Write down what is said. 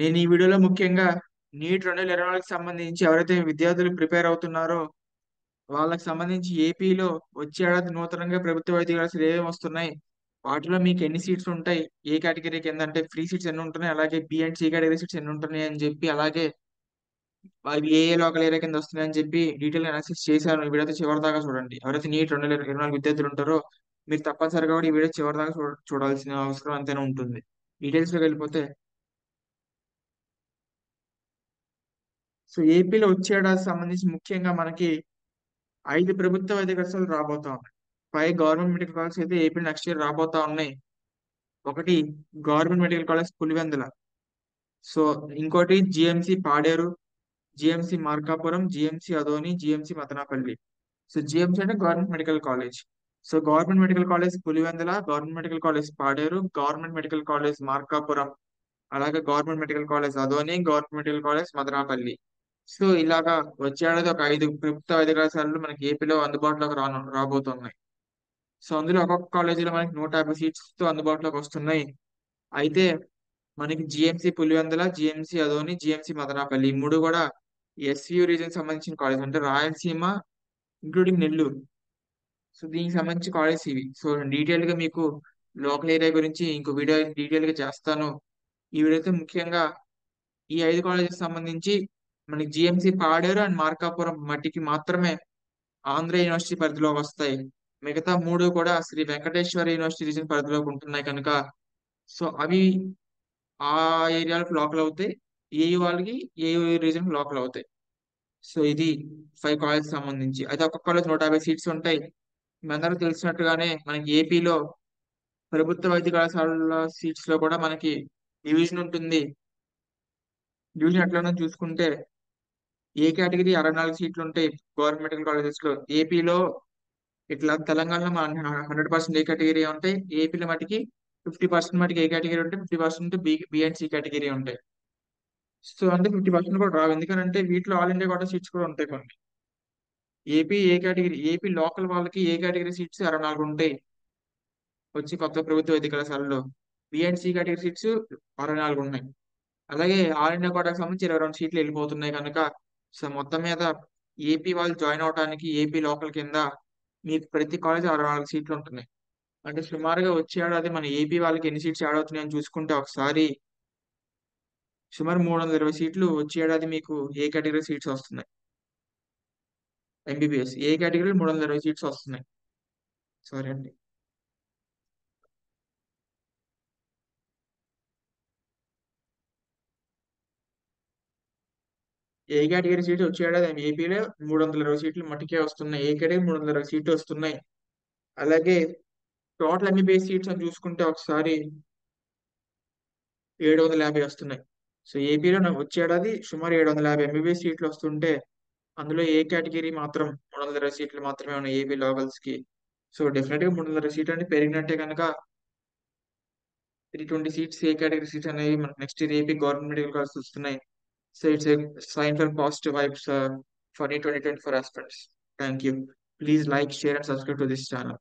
నేను ఈ వీడియోలో ముఖ్యంగా నీట్ 2024కి సంబంధించి ఎవరైతే విద్యార్థులు ప్రిపేర్ అవుతున్నారో వాళ్ళకి సంబంధించి ఏపీలో వచ్చే ఏడాది నూతనంగా ప్రభుత్వ వైద్య కళాశాలలు ఏమేమి వస్తున్నాయి, వాటిలో మీకు ఎన్ని సీట్స్ ఉంటాయి, ఏ కేటగిరీ కింద అంటే ఫ్రీ సీట్స్ ఎన్ని ఉంటున్నాయి, అలాగే B and C category seats ఎన్ని ఉంటున్నాయి అని చెప్పి, అలాగే అవి ఏ లోకల్ ఏరియా కింద వస్తున్నాయి అని చెప్పి డీటెయిల్ అనాలిసిస్ చేశాను. ఈ వీడియో చివరి దాకా చూడండి. ఎవరైతే నీట్ 2024 విద్యార్థులు ఉంటారో మీరు తప్పనిసరిగా కూడా ఈ వీడియో చివరి దాకా చూడాల్సిన అవసరం అంతేనే ఉంటుంది. డీటెయిల్స్ లోకి వెళ్ళిపోతే, సో ఏపీలో వచ్చే ఏడాది సంబంధించి ముఖ్యంగా మనకి 5 ప్రభుత్వ వైద్య కళాశాలలు రాబోతా ఉన్నాయి. 5 గవర్నమెంట్ మెడికల్ కాలేజ్ అయితే ఏపీ నెక్స్ట్ ఇయర్ రాబోతా ఉన్నాయి. ఒకటి government medical college Pulivendula, so ఇంకోటి GMC Paderu, GMC Markapuram, GMC Adoni, GMC Madanapalle. So GMC అంటే government medical college. So government medical college Pulivendula, government medical college Paderu, government medical college Markapuram, అలాగే government medical college Adoni, government medical college Madanapalle. So ఇలాగా వచ్చే ఏడాది ఒక 5 ప్రభుత్వ వైద్య కళాశాలలు మనకి ఏపీలో అందుబాటులోకి రాబోతున్నాయి. సో అందులో ఒక్కొక్క కాలేజీలో మనకి 150 సీట్స్ తో అందుబాటులోకి వస్తున్నాయి. అయితే మనకి GMC Pulivendula, GMC Adoni, GMC Madanapalle ఈ మూడు కూడా ఎస్యు రీజన్ సంబంధించిన కాలేజ్, అంటే రాయలసీమ ఇంక్లూడింగ్ నెల్లూరు. సో దీనికి సంబంధించి కాలేజ్ ఇవి. సో డీటెయిల్ గా మీకు లోకల్ ఏరియా గురించి ఇంకో వీడియో డీటెయిల్ గా చేస్తాను. ఈ వీడియో అయితే ముఖ్యంగా ఈ 5 కాలేజెస్ సంబంధించి మనకి జిఎంసి పాడేరు అండ్ మార్కాపురం మట్టికి మాత్రమే ఆంధ్ర యూనివర్సిటీ పరిధిలోకి వస్తాయి. మిగతా మూడు కూడా శ్రీ వెంకటేశ్వర యూనివర్సిటీ రీజన్ పరిధిలోకి ఉంటున్నాయి కనుక సో అవి ఆ ఏరియాలకు లోకల్ అవుతాయి. ఏయు వాళ్ళకి ఏయు రీజన్ లోకల్ అవుతాయి. సో ఇది 5 కాలేజ్ సంబంధించి. అయితే ఒక్కొక్క కాలేజ్ 150 సీట్స్ ఉంటాయి. మీ అందరూ తెలిసినట్టుగానే మనకి ఏపీలో ప్రభుత్వ వైద్య కళాశాలల సీట్స్ లో కూడా మనకి డివిజన్ ఉంటుంది. డివిజన్ ఎట్లా చూసుకుంటే ఏ కేటగిరీ 64 సీట్లు ఉంటాయి గవర్నమెంట్ మెడికల్ కాలేజెస్ లో. ఏపీలో ఇట్లా తెలంగాణలో మన 100% ఏ కేటగిరీ ఉంటాయి, ఏపీలో మటుకి 50% మటుకి ఏ కేటగిరీ ఉంటాయి, 50% బి అండ్ సి కేటగిరీ ఉంటాయి. సో అంటే 50% కూడా రావు, ఎందుకంటే వీటిలో ఆల్ ఇండియా కోటా సీట్స్ కూడా ఉంటాయి కొన్ని. ఏపీ లోకల్ వాళ్ళకి ఏ కేటగిరీ సీట్స్ 64 ఉంటాయి వచ్చి కొత్త ప్రభుత్వ వైద్య కళాశాలలో. B and C category seats 64 ఉన్నాయి. అలాగే ఆల్ ఇండియా కోటాకు సంబంధించి 22 సీట్లు వెళ్ళిపోతున్నాయి కనుక సో మొత్తం మీద ఏపీ వాళ్ళు జాయిన్ అవడానికి ఏపీ లోకల్ కింద మీకు ప్రతి కాలేజ్ 64 సీట్లు ఉంటున్నాయి. అంటే సుమారుగా వచ్చే ఏడాది మన ఏపీ వాళ్ళకి ఎన్ని సీట్స్ యాడ్ అవుతున్నాయని చూసుకుంటే ఒకసారి సుమారు 320 సీట్లు వచ్చే ఏడాది మీకు ఏ కేటగిరీ సీట్స్ వస్తున్నాయి. ఎంబీబీఎస్ ఏ కేటగిరీ 320 సీట్స్ వస్తున్నాయి. సారీ అండి. ఏ కేటగిరీ సీట్లు వచ్చే ఏడాది ఏపీలో 320 సీట్లు మటుకే వస్తున్నాయి. ఏ కేటగిరీ 320 సీట్లు వస్తున్నాయి. అలాగే టోటల్ ఎంబీబీఎస్ సీట్స్ అని చూసుకుంటే ఒకసారి 750 వస్తున్నాయి. సో ఏపీలో నాకు వచ్చే ఏడాది సుమారు 750 ఎంబీబీఎస్ సీట్లు వస్తుంటే అందులో ఏ కేటగిరీ మాత్రం 320 సీట్లు మాత్రమే ఉన్నాయి ఏపీ లోకల్స్ కి. సో డెఫినెట్ గా 320 సీట్లు అంటే పెరిగినట్టే కనుక 320 సీట్స్ ఏ కేటగిరీ సీట్స్ అనేవి మనకి next year AP government medical college వస్తున్నాయి. So it's a sign for positive vibes for 2024 aspects. Thank you. Please like, share, and subscribe to this channel.